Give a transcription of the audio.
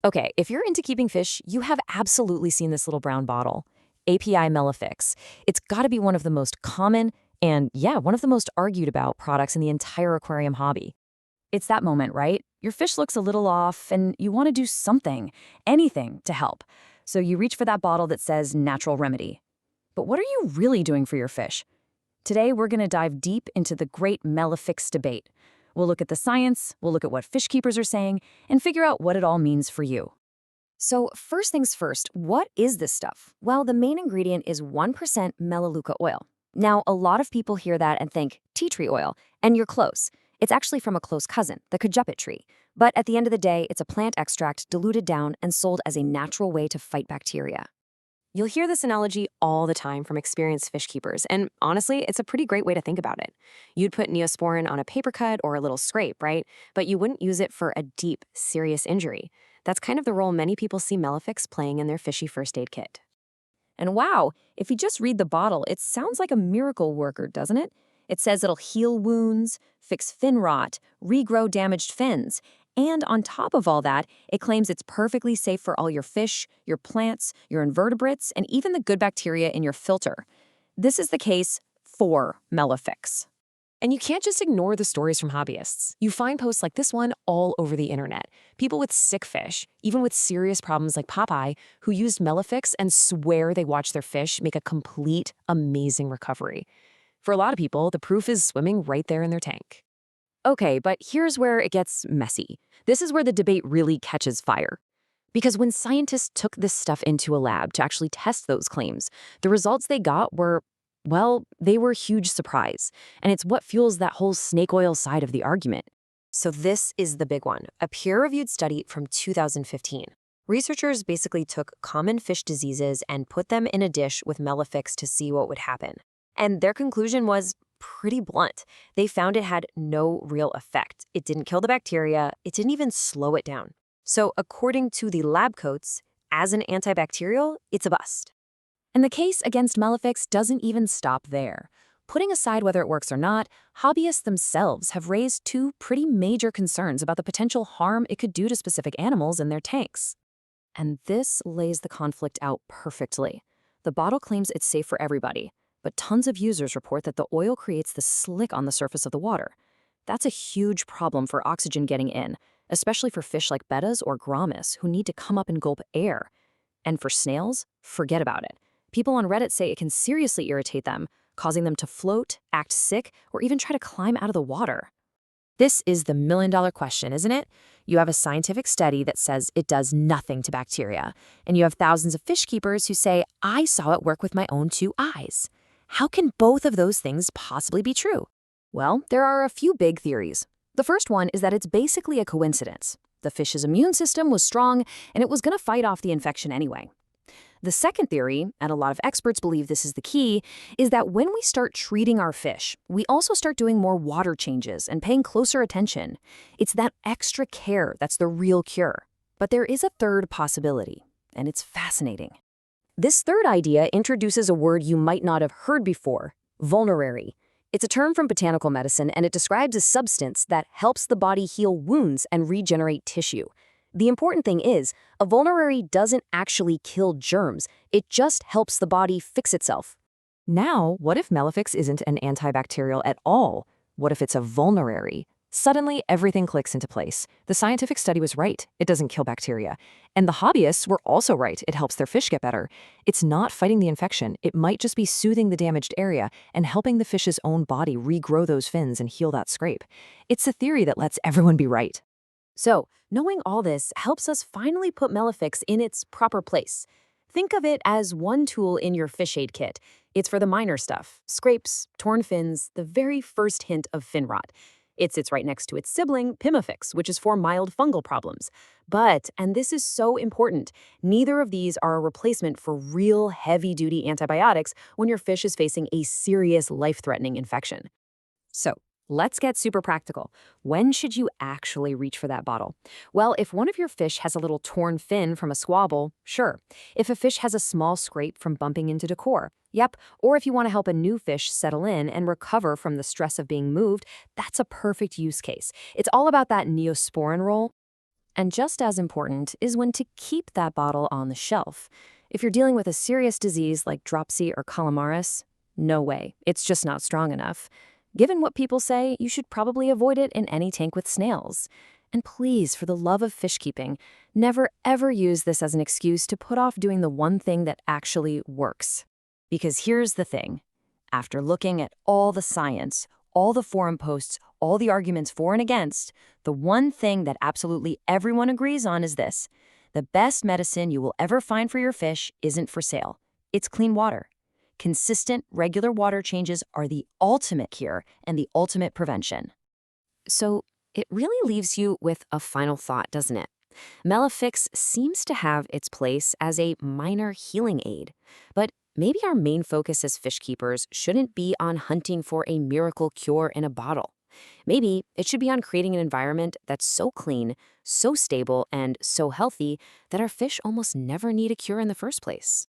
Okay, if you're into keeping fish, you have absolutely seen this little brown bottle. API Melafix. It's got to be one of the most common and, yeah, one of the most argued about products in the entire aquarium hobby. It's that moment, right? Your fish looks a little off and you want to do something, anything to help. So you reach for that bottle that says natural remedy. But what are you really doing for your fish? Today, we're going to dive deep into the great Melafix debate. We'll look at the science, we'll look at what fish keepers are saying, and figure out what it all means for you. So, first things first, what is this stuff? Well, the main ingredient is 1% melaleuca oil. Now, a lot of people hear that and think tea tree oil, and you're close. It's actually from a close cousin, the kajupit tree. But at the end of the day, it's a plant extract diluted down and sold as a natural way to fight bacteria. You'll hear this analogy all the time from experienced fish keepers, and honestly, it's a pretty great way to think about it. You'd put Neosporin on a paper cut or a little scrape, right? But you wouldn't use it for a deep, serious injury. That's kind of the role many people see Melafix playing in their fishy first aid kit. And wow, if you just read the bottle, it sounds like a miracle worker, doesn't it? It says it'll heal wounds, fix fin rot, regrow damaged fins, and on top of all that, it claims it's perfectly safe for all your fish, your plants, your invertebrates, and even the good bacteria in your filter. This is the case for Melafix. And you can't just ignore the stories from hobbyists. You find posts like this one all over the internet. People with sick fish, even with serious problems like Popeye, who used Melafix and swear they watched their fish make a complete, amazing recovery. For a lot of people, the proof is swimming right there in their tank. Okay, but here's where it gets messy. This is where the debate really catches fire. Because when scientists took this stuff into a lab to actually test those claims, the results they got were, well, they were a huge surprise. And it's what fuels that whole snake oil side of the argument. So this is the big one, a peer-reviewed study from 2015. Researchers basically took common fish diseases and put them in a dish with Melafix to see what would happen. And their conclusion was pretty blunt. They found it had no real effect. It didn't kill the bacteria. It didn't even slow it down. So according to the lab coats, as an antibacterial, it's a bust. And the case against Melafix doesn't even stop there. Putting aside whether it works or not, hobbyists themselves have raised two pretty major concerns about the potential harm it could do to specific animals in their tanks. And this lays the conflict out perfectly. The bottle claims it's safe for everybody, but tons of users report that the oil creates the slick on the surface of the water. That's a huge problem for oxygen getting in, especially for fish like bettas or grommis who need to come up and gulp air. And for snails, forget about it. People on Reddit say it can seriously irritate them, causing them to float, act sick, or even try to climb out of the water. This is the million-dollar question, isn't it? You have a scientific study that says it does nothing to bacteria, and you have thousands of fish keepers who say, I saw it work with my own two eyes. How can both of those things possibly be true? Well, there are a few big theories. The first one is that it's basically a coincidence. The fish's immune system was strong, and it was going to fight off the infection anyway. The second theory, and a lot of experts believe this is the key, is that when we start treating our fish, we also start doing more water changes and paying closer attention. It's that extra care that's the real cure. But there is a third possibility, and it's fascinating. This third idea introduces a word you might not have heard before, vulnerary. It's a term from botanical medicine, and it describes a substance that helps the body heal wounds and regenerate tissue. The important thing is, a vulnerary doesn't actually kill germs, it just helps the body fix itself. Now, what if Melafix isn't an antibacterial at all? What if it's a vulnerary? Suddenly, everything clicks into place. The scientific study was right. It doesn't kill bacteria. And the hobbyists were also right. It helps their fish get better. It's not fighting the infection. It might just be soothing the damaged area and helping the fish's own body regrow those fins and heal that scrape. It's a theory that lets everyone be right. So, knowing all this helps us finally put Melafix in its proper place. Think of it as one tool in your fish aid kit. It's for the minor stuff, scrapes, torn fins, the very first hint of fin rot. It sits right next to its sibling, Pimafix, which is for mild fungal problems. But, and this is so important, neither of these are a replacement for real heavy-duty antibiotics when your fish is facing a serious life-threatening infection. So, let's get super practical. When should you actually reach for that bottle? Well, if one of your fish has a little torn fin from a squabble, sure. If a fish has a small scrape from bumping into decor, yep. Or if you want to help a new fish settle in and recover from the stress of being moved, that's a perfect use case. It's all about that Neosporin role. And just as important is when to keep that bottle on the shelf. If you're dealing with a serious disease like dropsy or calamaris, no way, it's just not strong enough. Given what people say, you should probably avoid it in any tank with snails. And please, for the love of fish keeping, never ever use this as an excuse to put off doing the one thing that actually works. Because here's the thing. After looking at all the science, all the forum posts, all the arguments for and against, the one thing that absolutely everyone agrees on is this. The best medicine you will ever find for your fish isn't for sale. It's clean water. Consistent, regular water changes are the ultimate cure and the ultimate prevention. So it really leaves you with a final thought, doesn't it? Melafix seems to have its place as a minor healing aid, but maybe our main focus as fish keepers shouldn't be on hunting for a miracle cure in a bottle. Maybe it should be on creating an environment that's so clean, so stable, and so healthy that our fish almost never need a cure in the first place.